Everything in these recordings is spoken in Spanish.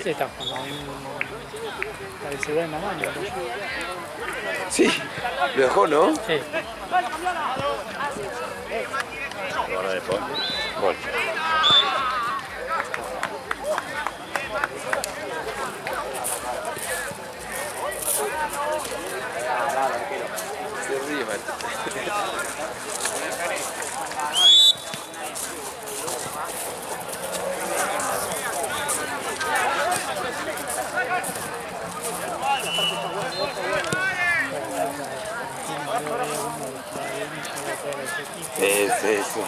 Sí, está jugando el celular en la mano. Sí, lo dejó, ¿no? Sí. Ahora después. Bueno. Se ríe, man. Sí.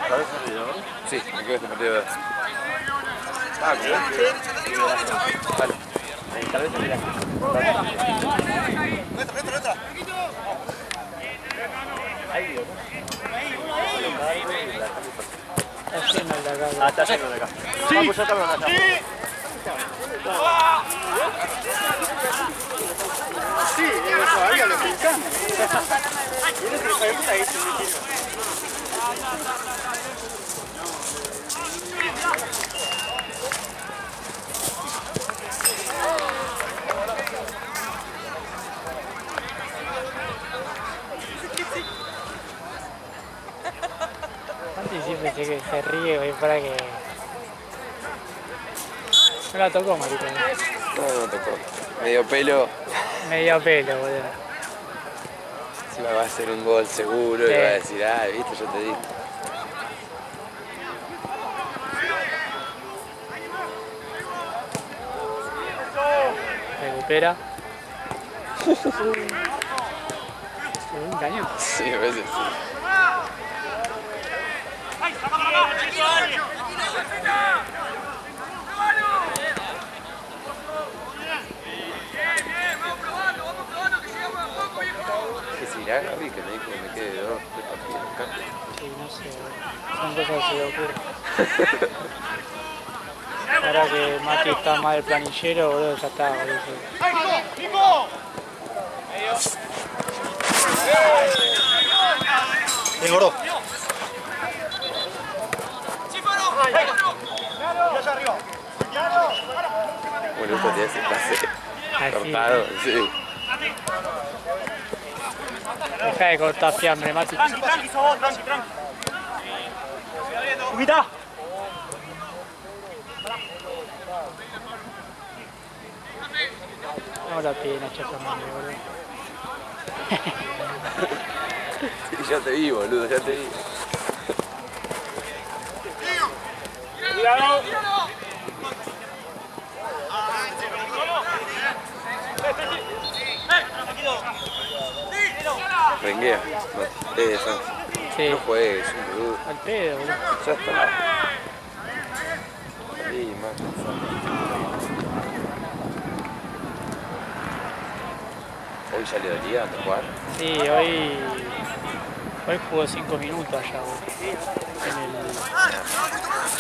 ¿Sabes el video? Sí, me quedo este partido de ver. Ah, ¿qué? Vale. Tal vez se mira. Ahí, ¿no? Está lleno el de acá. Ah, está lleno de acá. Sí. Vamos, ya estamos acá. Sí, todavía lo pensamos. Viene que hijo de puta dice mi tiro. Santi siempre sé que se ríe ahí para que... No la tocó, maricón. No tocó. Medio pelo. Medio pelo, boludo. Encima va a ser un gol seguro Sí. y va a decir, viste, yo te dije. Recupera. Un cañón. Sí, a veces. ¿Qué será, Gaby? Que me dijo que me quede 2 partidos acá. Sí, no sé, son cosas que se le ocurren. Ahora que Mati está más del planillero, boludo, ya está, boludo. Bien, gordo. Bueno, esto tiene ese pase Así. cortado, sí. Deja de cortar fiambre, Mati. Tranqui. Humita. No la pide Nacho Fernández, boludo. Sí, ya te vi, boludo, ya te vi. Cuidado. Renguea, Mati. Santi. Sí, No juegues, un boludo. al pedo, boludo. Ya está. Sí, más. Hoy ya le dolía a jugar. Sí, hoy jugó 5 minutos allá, boludo.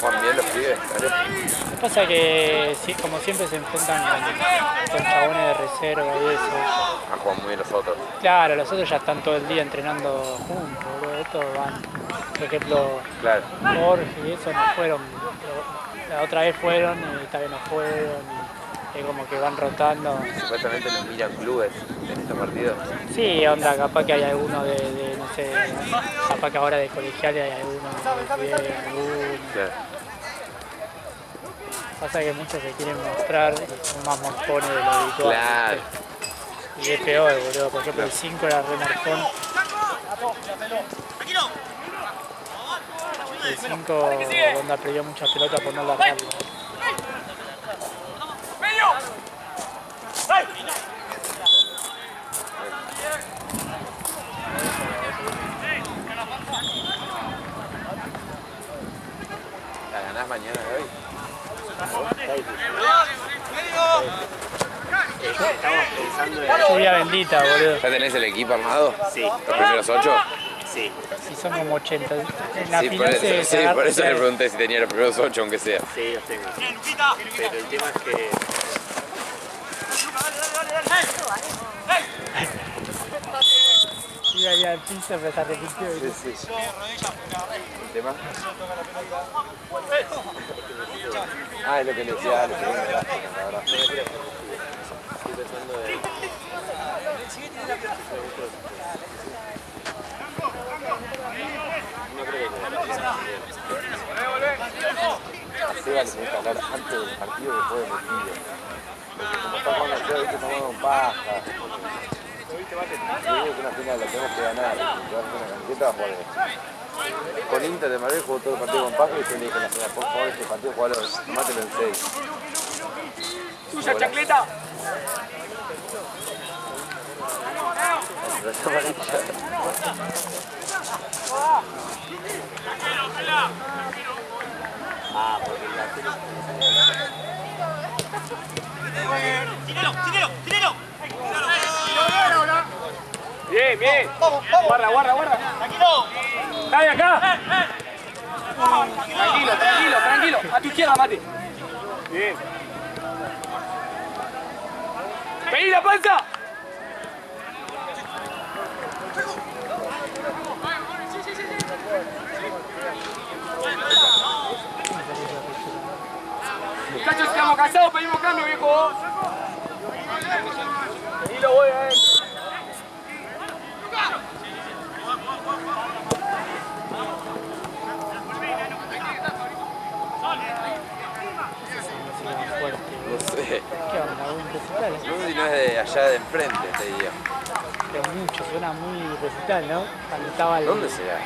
Juan bien los pibes, ¿vale? Lo que pasa es que, sí, como siempre, se enfrentan con chabones de reserva y eso. A Juan muy bien los otros. Claro, los otros ya están todo el día entrenando juntos, boludo. Estos van, por ejemplo, Claro. Jorge y eso no fueron. La otra vez fueron y esta vez no fueron. Y es como que van rotando. Supuestamente nos miran clubes en estos partidos. Sí, onda, capaz que hay alguno de no sé, capaz que ahora de colegiales hay alguno de alguno. Claro. Pasa que muchos se quieren mostrar y son más morfones de lo habitual. Claro. ¿Viste? Y es peor, boludo. Por ejemplo, el 5 era re morfón. El 5 onda perdió muchas pelotas por no largarlo. ¿La ganás mañana, Gaby? Estamos pensando en... Lluvia bendita, boludo. ¿Ya tenés el equipo armado? Sí. ¿Los primeros 8? Sí. Si son como 80. En la Sí, por final eso, se sí, agarra- por eso le pregunté si tenía los primeros 8, aunque sea. Sí, los tengo. Pero el tema es que... Sí, iba a ir al piso, pero se arrepintió. Sí, sí. ¿El tema? Ah, es lo que le decía Ale, que viene la verdad. Estoy pensando en... No creo que A Seba le tenés que hablar antes del partido y después del partido. Porque como está jugando el juego, estamos con paja. Yo digo que una final la tenemos que ganar. Llevarte una camiseta por con Inter de Madrid jugó todo el partido con paja y yo le dije a la final, por favor, este partido jugalo, mátelo en 6. ¡Tuya, Chacleta! Ah, porque la tele... ¡Tíralo! Bien, bien. Guarda. Tranquilo. Dale acá. Tranquilo. A tu izquierda, Mate. Bien. ¡Pedí la panza! Muchachos, estamos cansados, pedimos cambio, viejo. Pedilo, voy a él. No sé. ¿Qué onda? ¿Un recital? No sé si no es de allá de enfrente este día. Pero mucho, suena muy recital, ¿no? Cuando estaba el... ¿Dónde será?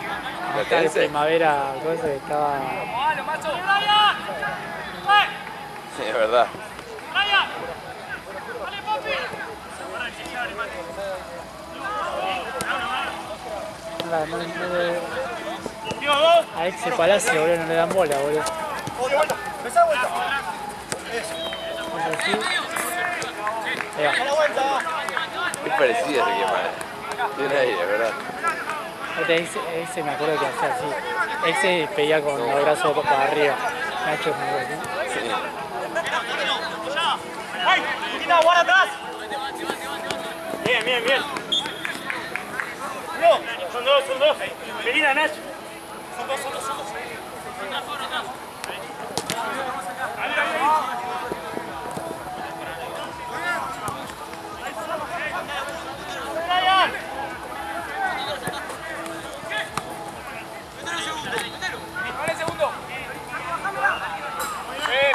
¿La Acá de Tense? primavera, cosa que estaba... Sí, es verdad. A ese Palacio, boludo, no le dan bola, boludo. Ahí va. Es parecido ese equipo. Tiene aire, ¿verdad? Ese me acuerdo que hacía así. Ese pedía con los brazos para arriba. Nacho me acuerdo, ¿no? Sí. ¡Guarda atrás! Bien. No, son dos. Venida, Nacho. Son dos.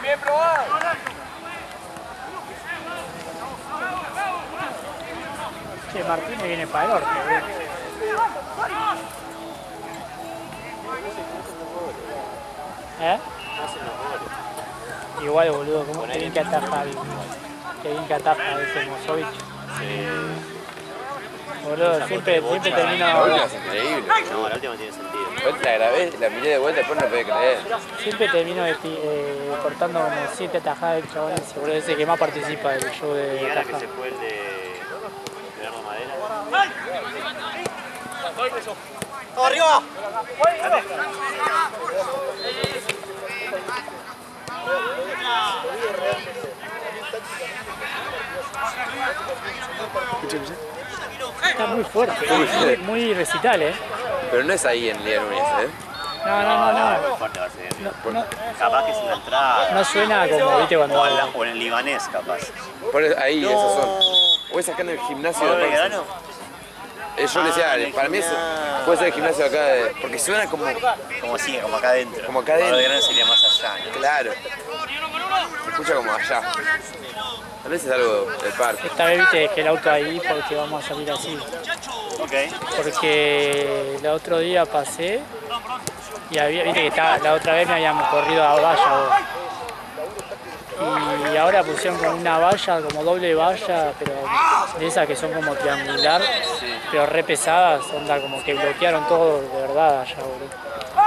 Bien probado. Che, Martínez viene para el orto, boludo. ¿Eh? Igual, boludo, como que bien que ataja ese Mozovic. Boludo, siempre La termino... última es increíble. No, la última tiene sentido. La grabé, la miré de vuelta, después no podía creer. Siempre termino cortando como 7 atajadas del chabón ese, boludo, ese que más participa del show de Y ahora que se atajadas. fue el de Bernardo Madera. ¡Arriba! Está muy fuerte, muy recital, ¿eh? Pero no es ahí en Liga Núñez, ¿eh? No. Fuerte va a ser. Capaz que es una entrada. No suena como, viste, cuando... O en el libanés, capaz. Por ahí, esas son. O es acá en el gimnasio de Belgrano? Yo le decía, para mí puede ser el gimnasio acá, porque suena como Como acá adentro. Como acá adentro. Belgrano sería más allá, ¿no? claro. Se escucha como allá. A veces es algo del parque. Esta vez viste dejé el auto ahí porque vamos a salir así. Ok. Porque el otro día pasé y viste que la otra vez me habíamos corrido a valla vos. Y ahora pusieron como una valla, como doble valla, pero de esas que son como triangular, pero re pesadas, onda como que bloquearon todo de verdad allá, boludo.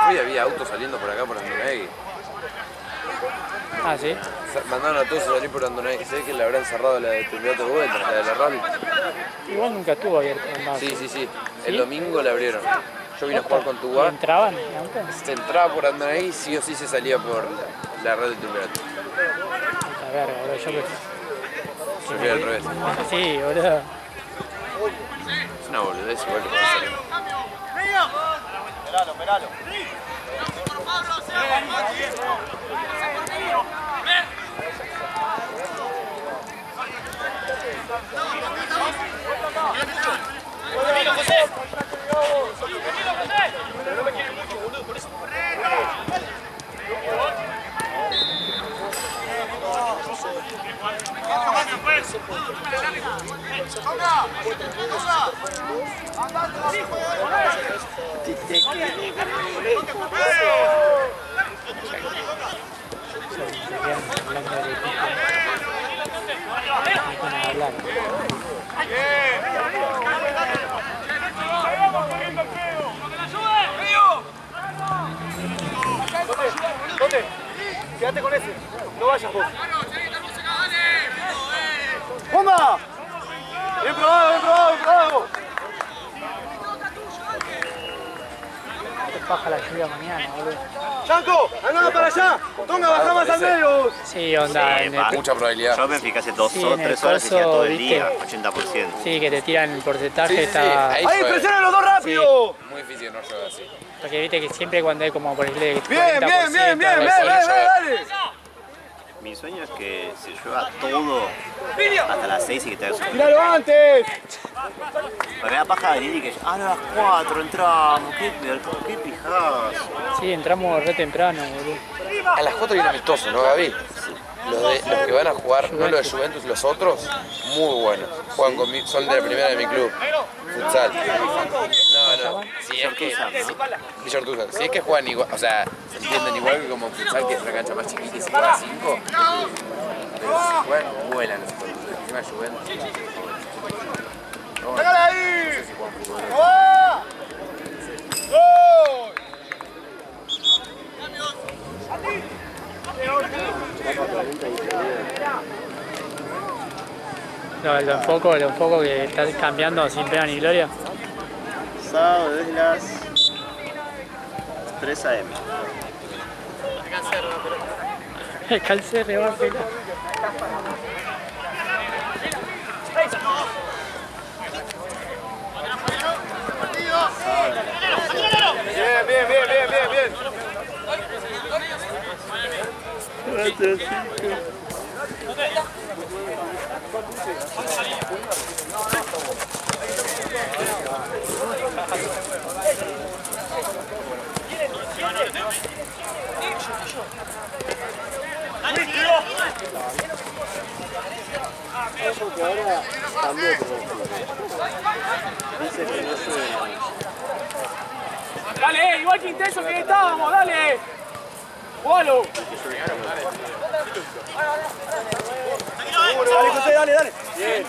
Hoy había autos saliendo por acá por Andonegui. Ah, ¿sí? Mandaron a todos a salir por Andonegui. Se ve que le habrán cerrado la de Turiato de vuelta, la de la rally. Igual nunca estuvo abierto. No. Sí. El domingo la abrieron. Yo vine a jugar con ¿Y Tubá. entraban en auto? Se entraba por Andonegui, sí o sí se salía por la red de Turiato. Puta verga, boludo, Yo fui al revés. Sí, boludo. Es una boludez igual que está saliendo. Esperalo. Quédate con ese, no vayas vos. ¡Bomba! Bien probado. Te baja la lluvia mañana, boludo. ¡Chanco! ¡Andá para allá! ¡Tonga, baja más al medio! Sí, onda. Sí, En el, Mucha probabilidad. Yo me fijé hace 2 Sí, o en el 3 horas y decía coso, todo el ¿viste? día, 80%. sí, que te tiran el porcentaje, Sí, sí, está... ahí ¡Ahí, fue. presionen los dos rápido! Muy difícil no jugar así. Porque viste que siempre cuando hay como por ejemplo... Bien, 40%, dale. Mi sueño es que se llueva todo hasta las 6 y que te hagas un... ¡Tíralo antes! Me da paja venir y que a las 4 entramos, qué pijazo. Sí, entramos re temprano, boludo. A las 4 viene amistoso, ¿no, Gaby? Los que van a jugar, no los de Juventus, los otros, muy buenos. Juegan son de la primera de mi club, futsal. No, si es que... Villa Ortúzar, si es que juegan igual, o sea, se entienden igual que como futsal, que es una cancha más chiquita y se juega a 5. Pero si juegan, vuelan los otros. Encima Juventus. ¡Pégale ahí! ¡Va! ¡Gol! Lo enfoco que está cambiando sin pena ni gloria. Sábado desde las 3 AM. El calce rebate. Bien. Porque ahora cambió el perfil. Dice que no suena. Dale, igual que intenso que estábamos, dale. ¡Jugalo! Dale, José, dale. Bien.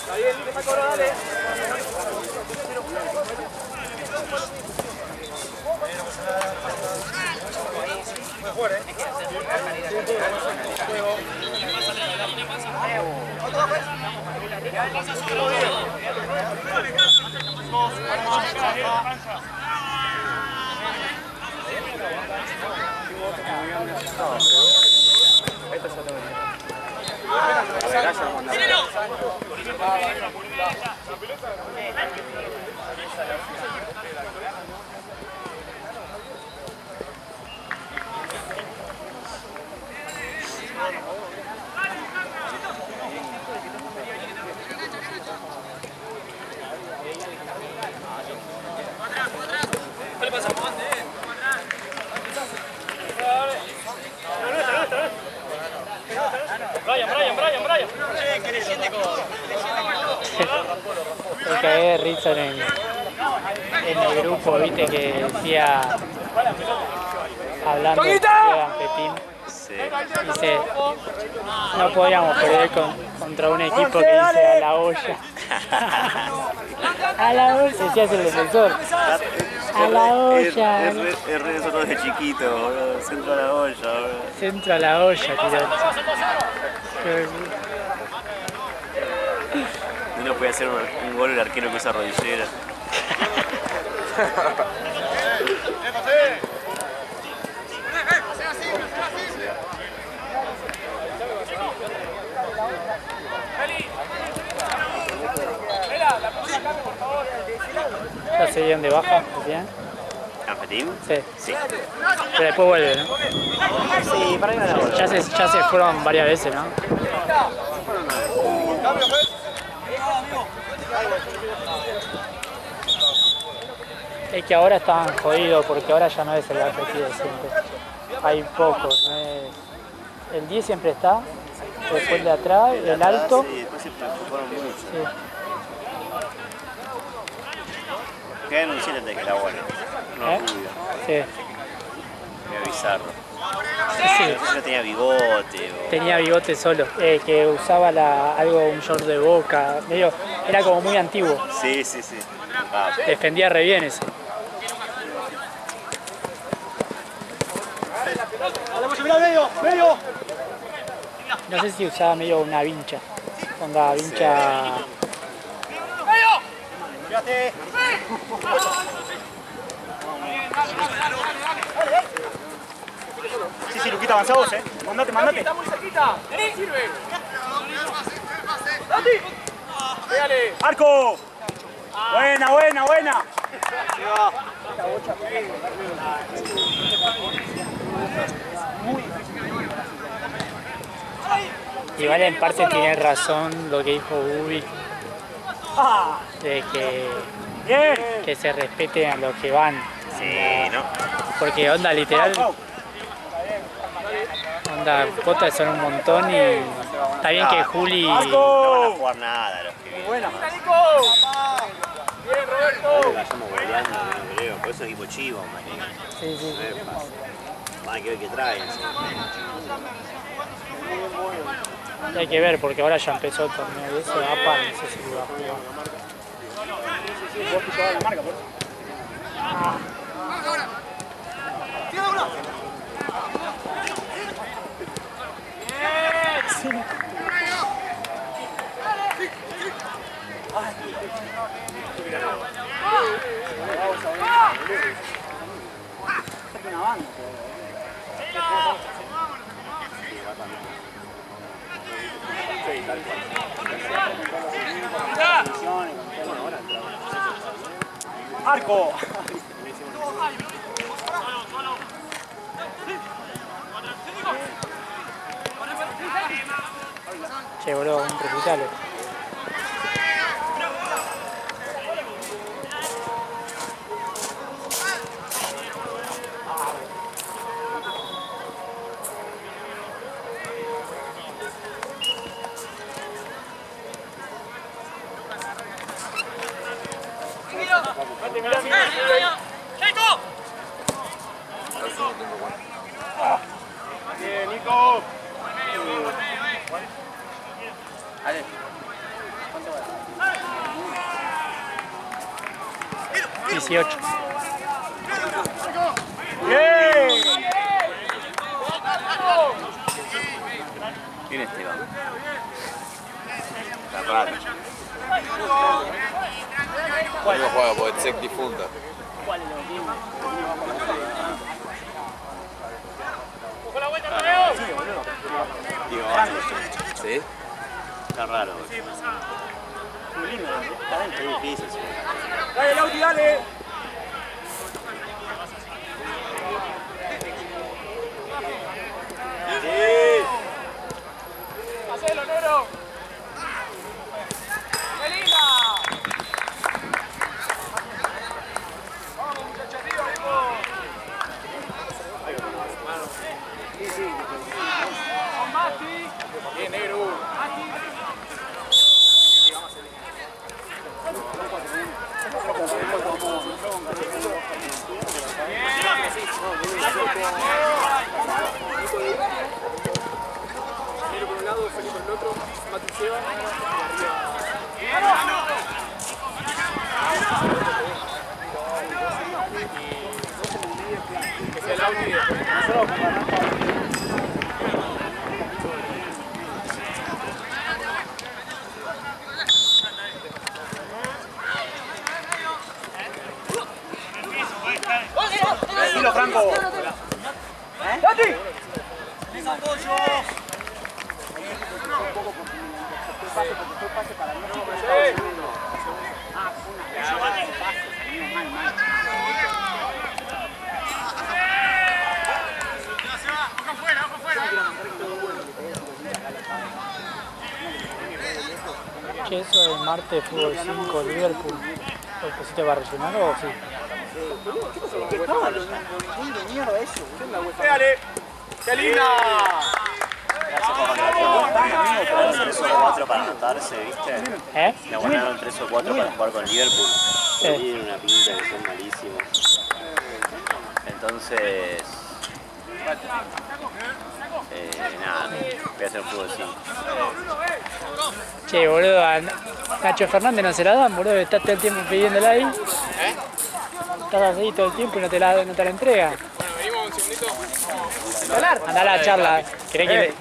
Está bien, deja cobrar, dale. Brian. Me cagué de risa en el grupo, viste, que decía, hablando de Esteban Pepín, Sí. dice, no podíamos perder contra un equipo que dice a la olla. A la olla, decías el defensor. A la olla. Es re nosotros de chiquito, boludo. Centro a la olla, boludo. Centro a la olla, tiró. Uno puede hacer un gol el arquero que usa rodillera. Ya se dieron de baja, ¿bien? ¿Anfetín? Sí. Sí. Pero después vuelve, ¿no? Sí, para mí no la vuelve. Ya se fueron varias veces, ¿no? Es que ahora estaban jodidos porque ahora ya no es el objetivo siempre. Hay pocos, no es... El 10 siempre está, después el de atrás, el alto. Sí, después se preocuparon mucho. Sí. Que anunciaron de que era bueno. No, ¿Eh? rubio. Sí. Medio bizarro. Sí. No tenía bigote. O... Tenía bigote solo, que usaba un short de Boca, medio, era como muy antiguo. Sí, sí, sí. Ah, Defendía re bien ese. ¡Medio! No sé si usaba medio una vincha. Onda vincha. ¡Fíjate! Sí, Luquita, avanzados, Mandate. Está muy cerquita. Sirve. ¡Arco! Buena. Igual en parte tiene razón lo que dijo Ubi, de que se respeten a los que van. sí, ¿no? Porque onda literal, onda potas son un montón y está bien que Juli... No van a jugar nada los que vienen. Buena. Bien, Roberto. Vayamos goleando, no creo. Por eso es equipo chivo, man. Sí. Hay que ver qué traen. Hay que ver porque ahora ya empezó el torneo de ese APA, no sé si lo va a jugar. ¡Arco! Che, boludo, un recital. Bien, Nico. 18. Bien. Bien Esteban. Está raro. No juega porque Tsek difunta. Digo, ¿Sí? está raro. Está dentro de difícil. Dale, Lauti, dale. Hacelo, negro. ¡Melina! Vamos, muchachos, arriba, Con Mati. Bien, negro. Mati. Negro por un lado, Felipe por el otro, Mati Seba, y arriba. Que sea el audio. Tranquilo, Franco. ¡Mati! martes fútbol 5 Liverpool. ¿Lo pusiste para rellenar o sí? ¡Dale! ¡Qué linda! 3 o 4 para anotarse, ¿viste? ¿Eh? Le guardaron 3 o 4 para jugar con Liverpool. Sí. Tienen una pinta que son malísimos. Entonces... nada, voy a hacer fútbol 5. Che, boludo, a Nacho Fernández no se la dan, boludo, estás todo el tiempo pidiéndola ahí. Estás así todo el tiempo y no te la entregan. Venimos un segundito. Andá a la charla, ¿querés que...?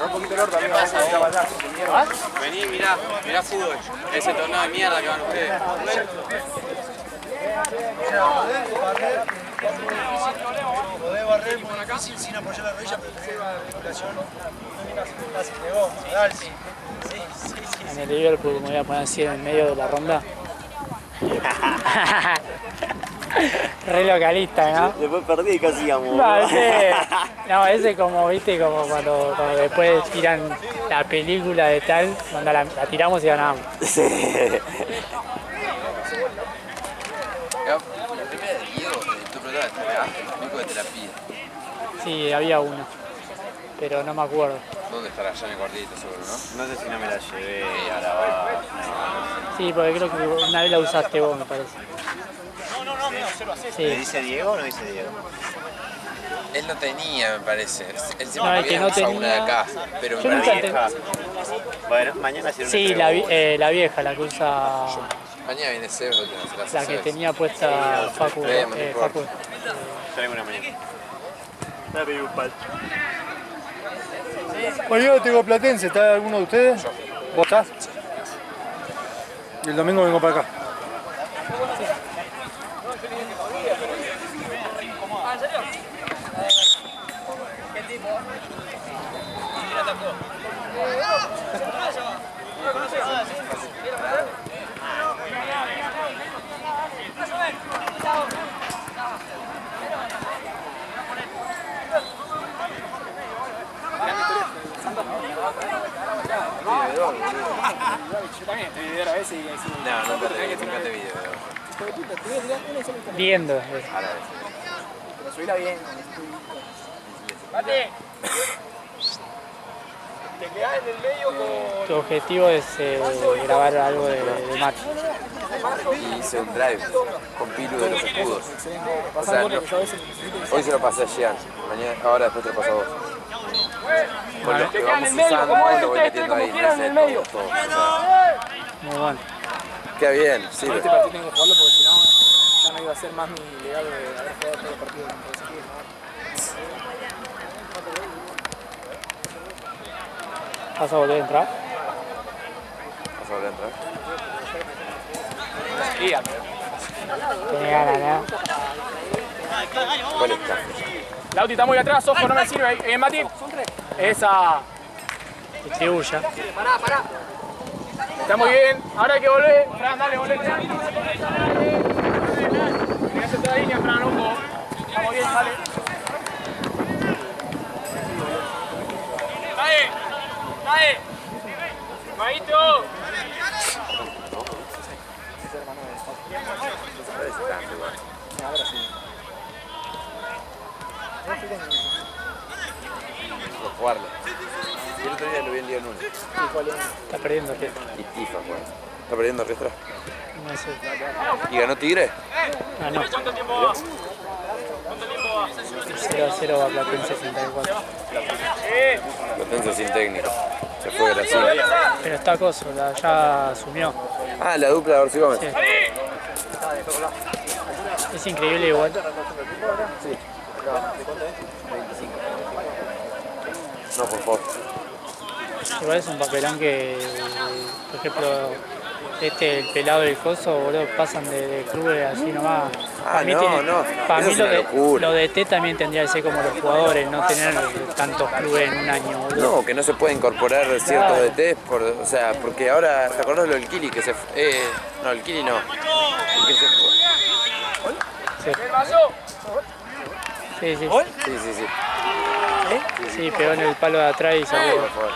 Un poquito el orto, amigo. Vení, mirá fútbol. Ese torneo de mierda que van ustedes. Podés barrer por acá sin apoyar la rodilla, pero tenés una articulación casi de goma. Dale, sí. En el Liverpool me voy a poner así en el medio de la ronda. Re localista, ¿no? Después perdí y casi íbamos. No, ese como, viste, como cuando después tiran la película de tal, cuando la tiramos y ganamos. Sí. La primera de Diego, tu protagonista, ¿verdad? Único que te la pide. Sí, había uno, pero no me acuerdo. ¿Dónde estará? Allá en el cuartito, seguro, ¿no? No sé si no me la llevé a la base. Sí, porque creo que una vez la usaste vos, me parece. ¿Le Sí. dice Diego o no dice Diego? Él no tenía, me parece. Él siempre No, el que había no usado tenía- una de acá. Pero me Yo nunca parece te- Bueno, mañana sí Sí, la vieja, la que usa... mañana viene Seba, La que tenía puesta Facu. Vemos, no importa. Facu. Traigo una mañana. Dame un pal. Mañana tengo Platense, ¿está alguno de ustedes? ¿Vos estás? Y el domingo vengo para acá. Yo también estoy video a veces y así. No, nunca te video. Viendo. Pero subíla bien. ¡Mate! Te quedás en el medio con... Tu objetivo es grabar algo de Max. Y hice un drive con Pilu de los escudos. O Pasar sea, goles no- que yo a veces necesito. hoy se lo pasé a Jean. Mañana, ahora después te lo paso a vos. Con los que Te quedan vamos en el medio, usando, como es, lo voy ustedes metiendo como ahí. quieran en el reset, medio. todo, o sea, Muy bueno. queda bien, sirve. Este partido tengo que jugarlo porque si no, ya no iba a ser más mi legado de haber jugado todos los partidos contra ese equipo. ¿Vas a volver a entrar? Vas a volver a entrar. Tenés ganas, ¿no? ¿Cuál está? Lauti está muy atrás, ojo, no me sirve. Mati. Esa. Distribuya. Está muy bien. Ahora hay que volver. Fran, dale, volvé. Fran. Mirá esta línea, Fran, ojo. Estamos bien, dale. Dale. Maito. Por jugarle. Y el otro día lo vi el día lunes. Está perdiendo, ¿qué? Y Tifa juega. ¿Está perdiendo Riestra? No sé. ¿Y ganó Tigre? Ah, no. ¿Cuánto tiempo va? 0-0 va Platense 64. Platense sin técnico. Se fue Brasil. Pero está Coso, ya asumió. Ah, la dupla de Orsi Gómez. Sí. Es increíble igual. No, por favor. Igual es un papelón que, por ejemplo, el pelado del Coso, boludo, pasan de clubes así nomás. Ah, Para mí no. Para Eso mí es una locura. lo de T también tendría que ser como los jugadores, no tener tantos clubes en un año, boludo. No, que no se puede incorporar ciertos DTs, o sea, porque ahora, ¿te acordás lo del Kili que se fue? No, el Kili no. El que se fue. Sí, sí. Sí. Sí, pegó en el palo de atrás y salió. Por favor.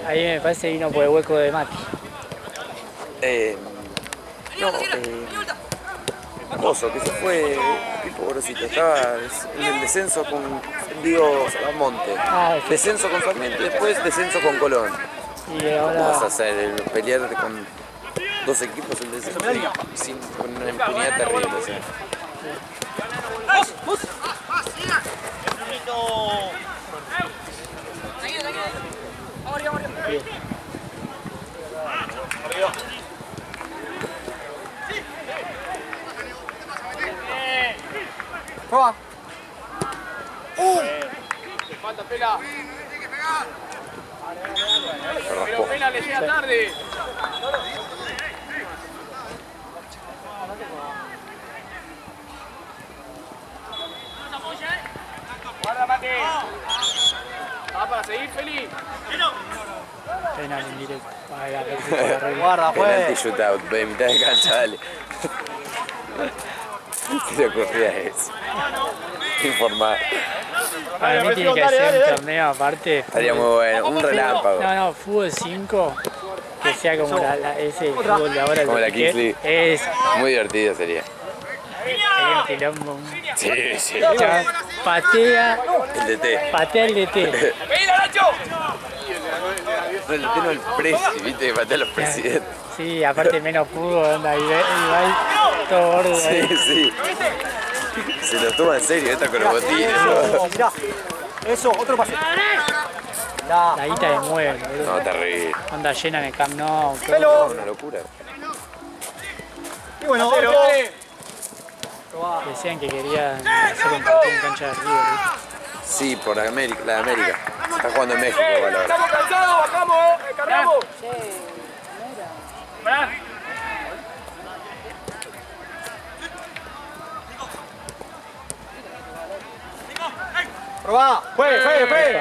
Ahí me parece que vino por el hueco de Mati. Coso, que se fue tipo grosito, estaba en el descenso con, digo, Monte. Ah, sí. Descenso con Sarmiento y después descenso con Colón. Y ¿Cómo vas a ahora hacer? Pelear con dos equipos el descenso con una impunidad terrible. O sea. Proba. Falta Pela. Pero Pela le llega tarde. Guarda, Mate. Va para seguir, Feli. penal en directo. Ay, la repita, Guarda, Penalti shootout, de mitad de cancha, dale. ¿Qué le ocurría a eso? Informar. Para mí tiene que ser un torneo aparte. Estaría muy bueno, un relámpago. No, fútbol 5, que sea como ese fútbol de ahora. Como la que Kings League. es Muy divertido sería. un quilombo. Sí, sí. Chabón, patea El DT. el DT. No, el DT no el presi, viste que patea a los presidentes. Sí, aparte menos fútbol, onda, y va todo gordo. Sí, ahí. sí. Se lo toma en serio, esta con los botines. ¿No? Mirá. Eso, otro pase. La guita de mueve, boludo. No, terrible. Onda llena en el Camp Nou. todo. Pelo. Una locura. Y bueno, otro. Decían que querían hacer un partido en cancha de River, ¿viste? Sí, por América, la de América. Está jugando en México, igual ahora. Estamos cansados, bajamos, cargamos. Probá, juegue.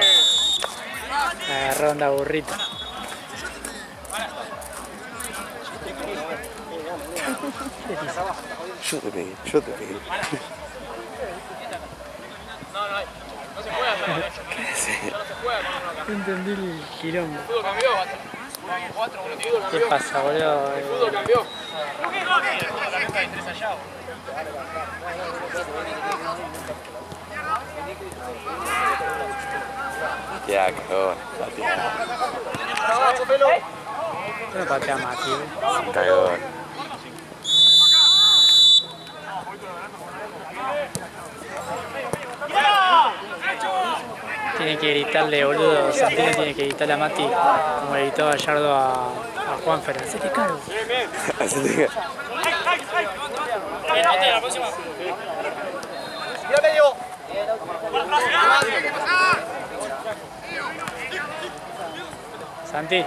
Agarró onda burrito. Yo te pegué, yo te pegué. No entendí el quilombo. Fútbol cambió. ¿Qué pasa, boludo? Fútbol cambió. Ya, cagón. Abajo, Pelo. No patea Mati, ¿eh? Cagón. Tiene que gritarle, boludo. Santino tiene que gritarle a Mati como le gritó Gallardo a Juanfer. Hacete cargo. Así te Mira medio. Santi.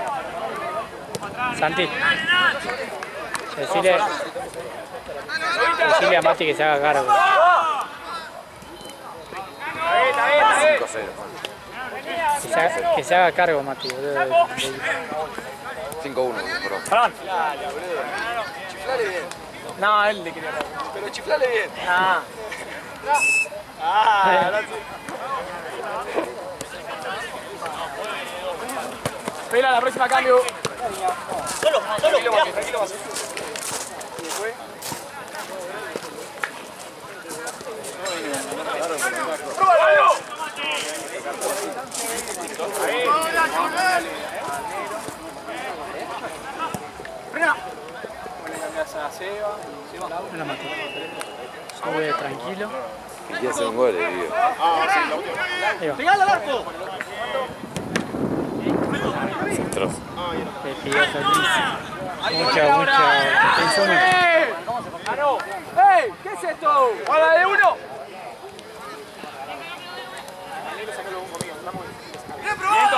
Decile a Mati que se haga cargo. 5-0. Que se haga cargo, Mati, boludo. 5-1, perdón. Chiflale bien. No, él le quería dar. Pero chiflale bien. Ahora sí. Espera, la próxima cambio. Solo, tranquilo, más. Y después. ¡Pruébalo! ¡Frena! Bueno, cambias a Seba. No lo Mati. Sube tranquilo. Y quiere hacer un gol, digo. Ahí va. ¡Pegale al arco! Desastroso. Le pidió permiso. Mucha. Pensó mucho. ¡Ganó! ¡Ey! ¿Qué es esto? ¡Guarda de uno!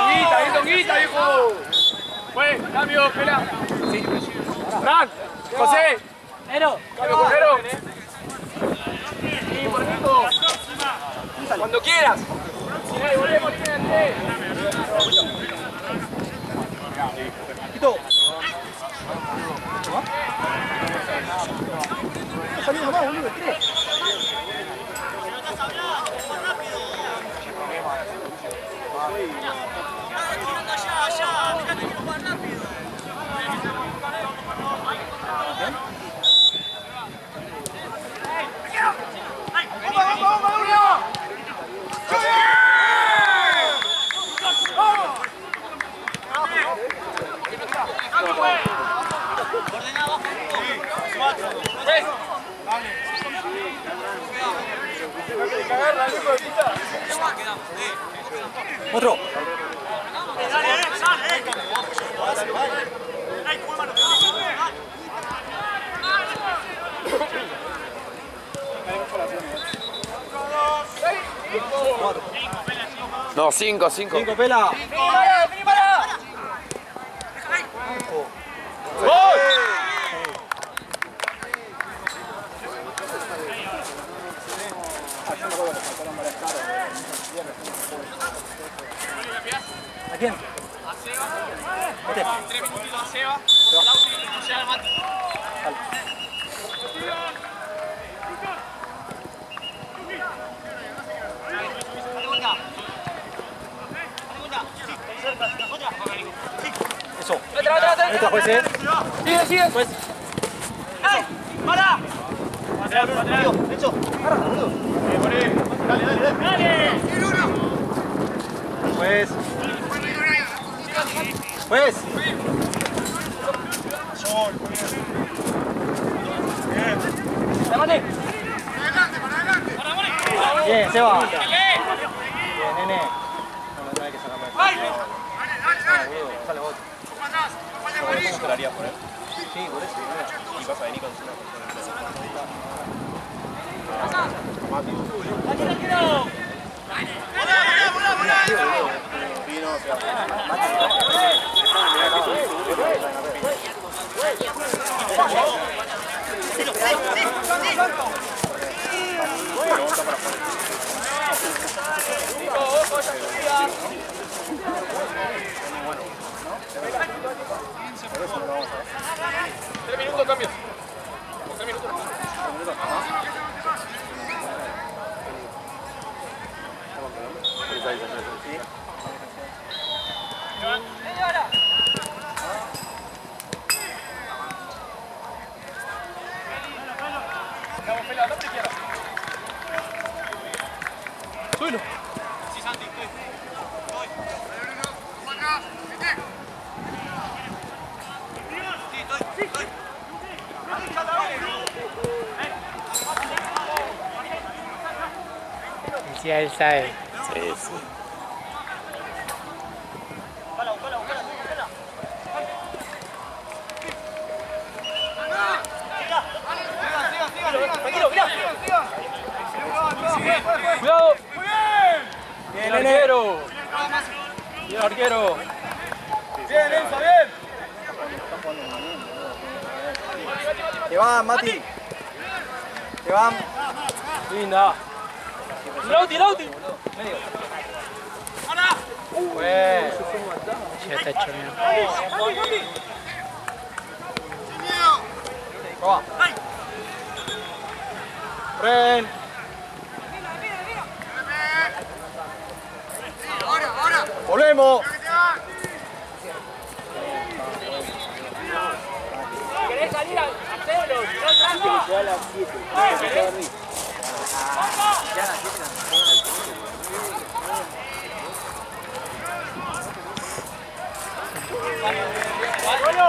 Bien tonguita, viejo. Fue, cambio, pela. Sí. Fran, José. Cambio, Cordero. Sí, Juanito. Cuando quieras. Volvemos, límite. Quito. Salí nomás, boludo, tres. Otro. No, 5, 5. 5 pela. ¿A quién? A Seba. 3 minutitos a Seba. Lauti no llega al mate. Eso. Entra, juez, Sigue. Juez. ¡Ey! ¡Para! Hecho. Dale. Juez. Juez. Llámate. Bien, se va. Bien, nene. No hay que sacarlo. Sale vos. ¿Cómo esperarías por él? Sí, por eso. Y vas a venir con su... Ya él sabe. Sí. Tranquilo, mirá. ¡Cuidado! ¡Bien, arquero! ¡Bien, arquero! Bien, Enzo, bien. ¡Que van, Mati! ¡Que van! ¡Linda! ¡Lauti! ¡Medio! ¡Pues! Ya está hecho mierda. ¡Toma! ¡Ren! ¡Volvemos! ¿Querés salir a hacerlo? No, Ya a las 7. Ya a las 7. ¡Bueno!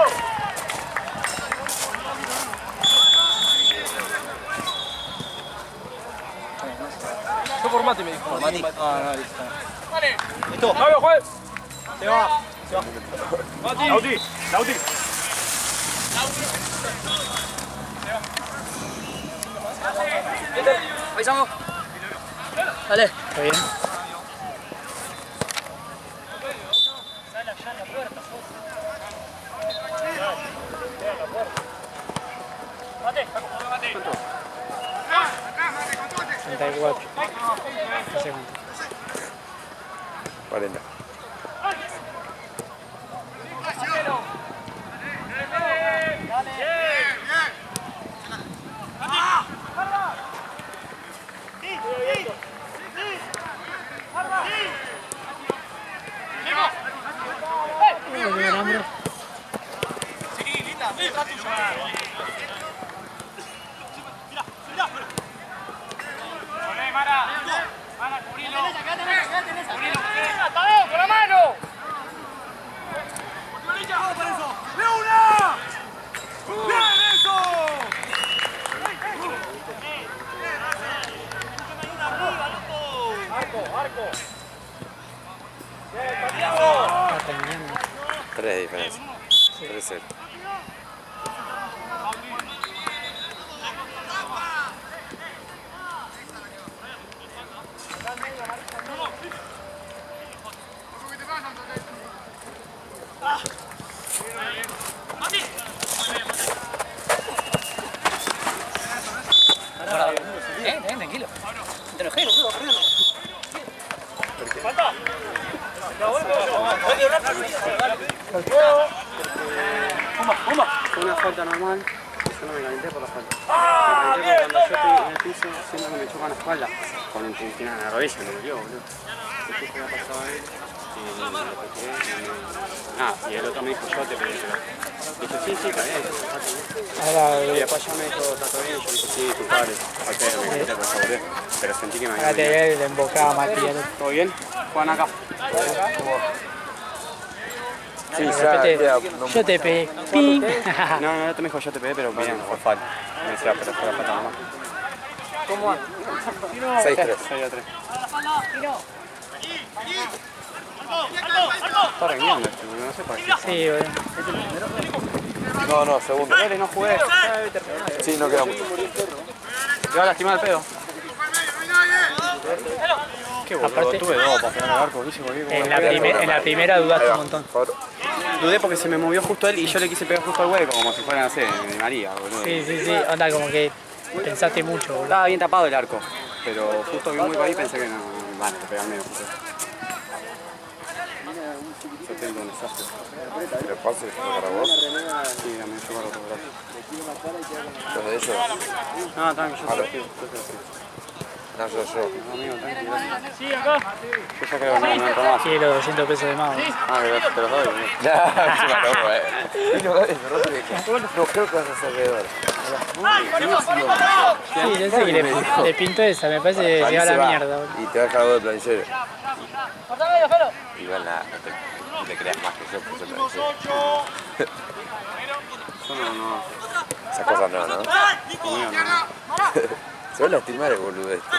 Yo por Mati me dijo. ¿Por Mati? No, listo. Vale. Listo. ¡Vamos, juez! Se va. Mati. Lauti. Avisamos. Dale. ¿Está bien? Mate. 64. No sé cuánto. 40. Mara, cubrilo. Cubrilo. 3 de diferencia. 3-0. Tranquilo. Te enojé, boludo. ¡Falta! Fue una falta normal, yo no me calenté por la falta. Me calenté cuando yo estoy en el piso, siento que me chocan la espalda. Con intensidad en la rodilla, me dolió, boludo. Después que había pasado a él, y lo toqué, nada, y el otro me dijo, yo te pedí, pero... Dije, sí, está bien, y después ya me dijo, está todo bien, yo dije, sí, tu padre, me calenté por favor, pero sentí que me había dolido. Fíjate, le embocaba Matías. ¿Todo bien? Juan acá. Sí, De ya, repente, no, yo te pegué. ¡Ping! No, no, te me dijo yo te pegué, pero bien, fue falta. Me decía, pero fue la falta nomás. ¿Cómo? 6-3. 6-3. Está reñando este, no sé por qué. Sí, bueno. No, segundo. Dale, no jugué. Sí, no queda mucho. Te va a lastimar el pedo. Qué boludo, Aparte- tuve dos para pegar al arco, ¿viste? En la primera dudaste un montón. Dudé porque se me movió justo él y yo le quise pegar justo al hueco, como si fuera, no sé, de María, boludo. Sí, onda como que pensaste mucho, boludo. Estaba bien tapado el arco, pero justo vi muy por ahí y pensé que no, van a pegar medio justo. Yo tengo un desastre. ¿Le pase para vos? Sí, también yo corro todo brazo. ¿Los de ellos? No, tranqui, yo Claro. sí. No, yo. Amigo, tranqui, gracias. Sí, acá. Yo ya creo que no entro más. Sí, los 200 pesos de más. boludo. Ah, gracias, te los doy, boludo. Y no, no creo que vas a ser peor. Sí, yo sé que le pintó esa, me parece que se va a la mierda, boludo. Y te va a dejar algo de planillero. Igual nada, no te creas más que yo por ser planillero. Yo no. Esas cosas no, ¿no? Conmigo no. Se va a lastimar el boludo este.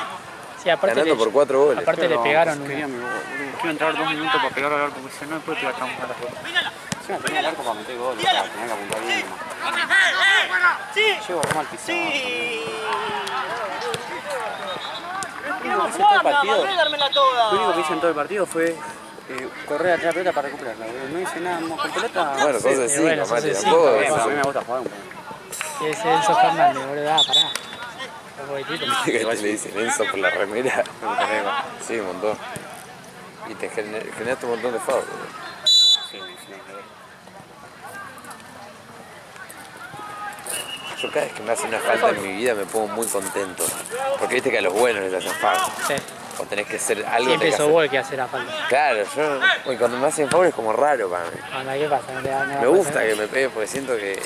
Sí, aparte Ganando por 4 goles. aparte le pegaron Quería mi gol, boludo. Quiero entrar 2 minutos para pegar al arco, porque si no me puedo tirar tan mal las goles. Sí, tenía el arco para meter gol, tenía que apuntar bien nomás. Llego re mal pisado. Lo único que hice en todo el partido fue correr atrás de la pelota para recuperarla, boludo. No hice nada más con pelota. Bueno, sos de 5, bueno, sos Mati, de tampoco. cinco, Bien, pero a mí me gusta jugar un poco. Sí, ese Enzo Fernández, boludo, pará. Un poquitito. Que le dicen Enzo por la remera. Me gustaría igual. Sí, un montón. Y te generaste un montón de fouls, boludo. Sí, Yo cada vez que me hacen una falta en mi vida me pongo muy contento. Porque viste que a los buenos les hacen foul. Sí. O tenés que hacer algo. Siempre tenés que sos hacer. vos el que hace la falta. Claro, yo cuando me hacen foul es como raro para mí. Anda, ¿qué pasa? No te da nada. Me gusta que me pegue porque siento que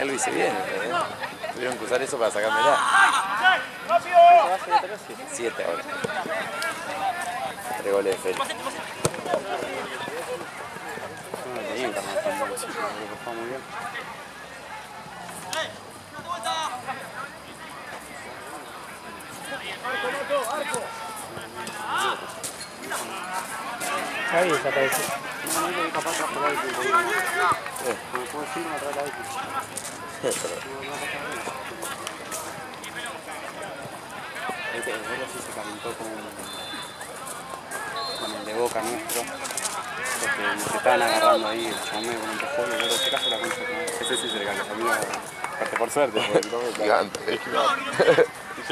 algo hice bien. ¿Entendés? Tuvieron que usar eso para sacármela. 7 ahora. 3 goles de Félix. Yo no tenía encarnado tan bueno, sí, pero creo que jugaba muy bien. Ahí desapareció. No, no, capaz de por ahí, tipo, como fue siempre me atrae la X. El gordo sí se calentó con el de Boca nuestro, porque nos estaban agarrando ahí, el chabón medio con un empujón, y el gordo se cayó la concha. Ese sí se le calentó, a mí no, parte por suerte. Gigante. Dije,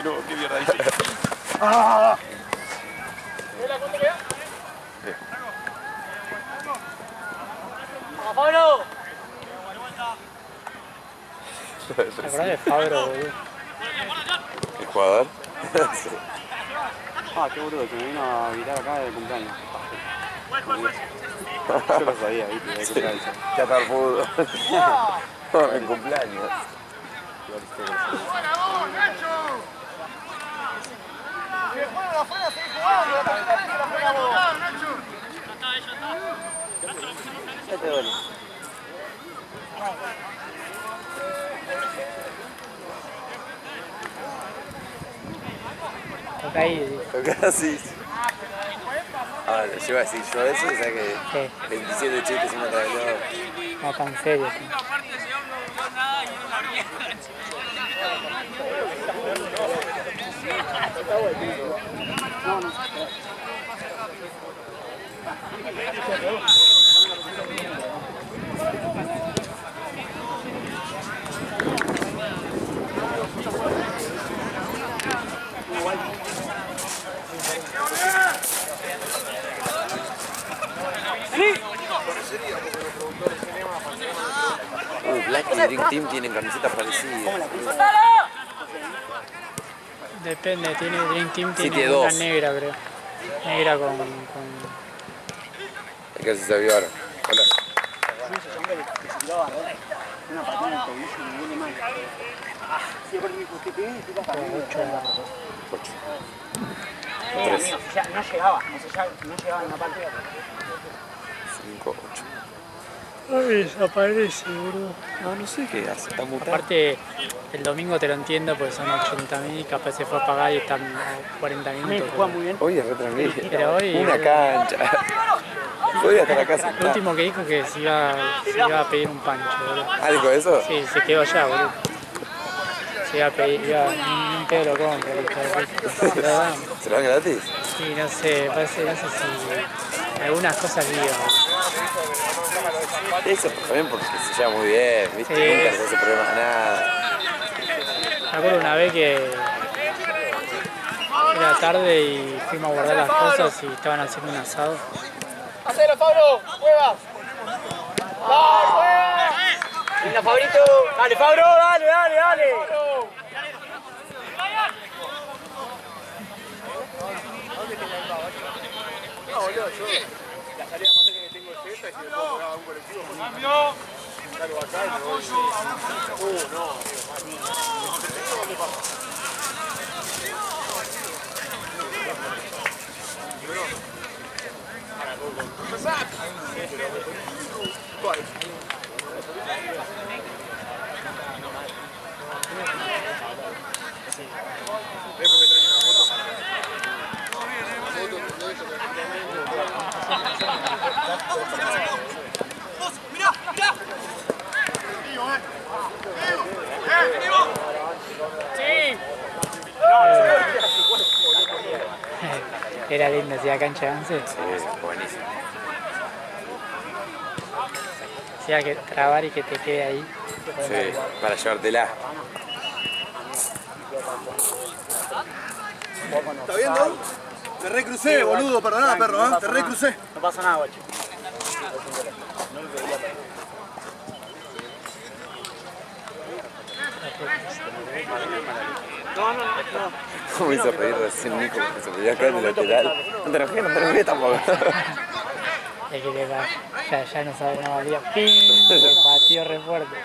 no, qué mierda hice. ¡Vamos, Pablo! ¿Te acordás de Fabro, boludo? ¿El jugador? Sí. Ah, qué boludo, que me vino a gritar acá de cumpleaños. Yo lo sabía, viste, de cumpleaños. Ya está el fútbol. En cumpleaños. Ya te duele. Toca ahí, Casi. Ah, lo llevo así, yo eso, o sea que ¿Qué? 27 chistes uno tras el otro. No tan serio. Sí. Black y Dream Team tienen camisetas parecidas. Depende, tiene Dream Team, Sí, tiene tiene una dos. negra, creo. Negra con... Es que se avivaron. Hola. Una patada en el tobillo y me duele mal. Sí, aparte me dijo, ¿qué tenés? ¿Qué pasa? 8. Dios mío, ya no llegaba, o sea, ya no llegaba en la parte. 5, 8. Ay, desaparece, boludo. No sé qué hace, está mutado. Aparte, el domingo te lo entiendo, porque son 80.000, capaz se fue a pagar y están 40 minutos. Juega muy bien. Hoy es re tranquilo. Pero hoy- Una cancha. Hoy hasta la casa. Lo último que dijo que se iba a pedir un pancho, boludo. Ah, ¿dijo eso? Sí, se quedó allá, boludo. Se iba a pedir, ni un pedo lo compra, el hijo de puta. Lo damos. ¿Se lo dan gratis? Sí, no sé, parece, no sé si algunas cosas digo. Eso también porque se lleva muy bien, ¿viste? Sí. Nunca se hace problema a nada. Me acuerdo una vez que era tarde y fuimos a guardar las cosas y estaban haciendo un asado. ¡Hacelo, Fabro! ¡Juega! ¡Dale, juega! Venga, Fabrito. Dale, Fabro, dale, dale, dale. No, boludo, yo la salida más cerca que tengo es esta y si me puedo jugar a un colectivo, salgo acá y me voy. No, amigo, ¿eso dónde pasa? Era lindo, hacía cancha de 11. Sí, buenísimo. Hacía que trabar y que te quede ahí. Sí, para llevártela. ¿Está viendo? Te recrucé, boludo, perdoná, perro, ¿eh? Te recrucé. No pasa nada, guacho. ¿Cómo me hizo reír recién Nico? Que se veía acá en el lateral. No te enojes tampoco. Es que le va, ya no sabe, no valía. ¡Pim! Le pateó re fuerte.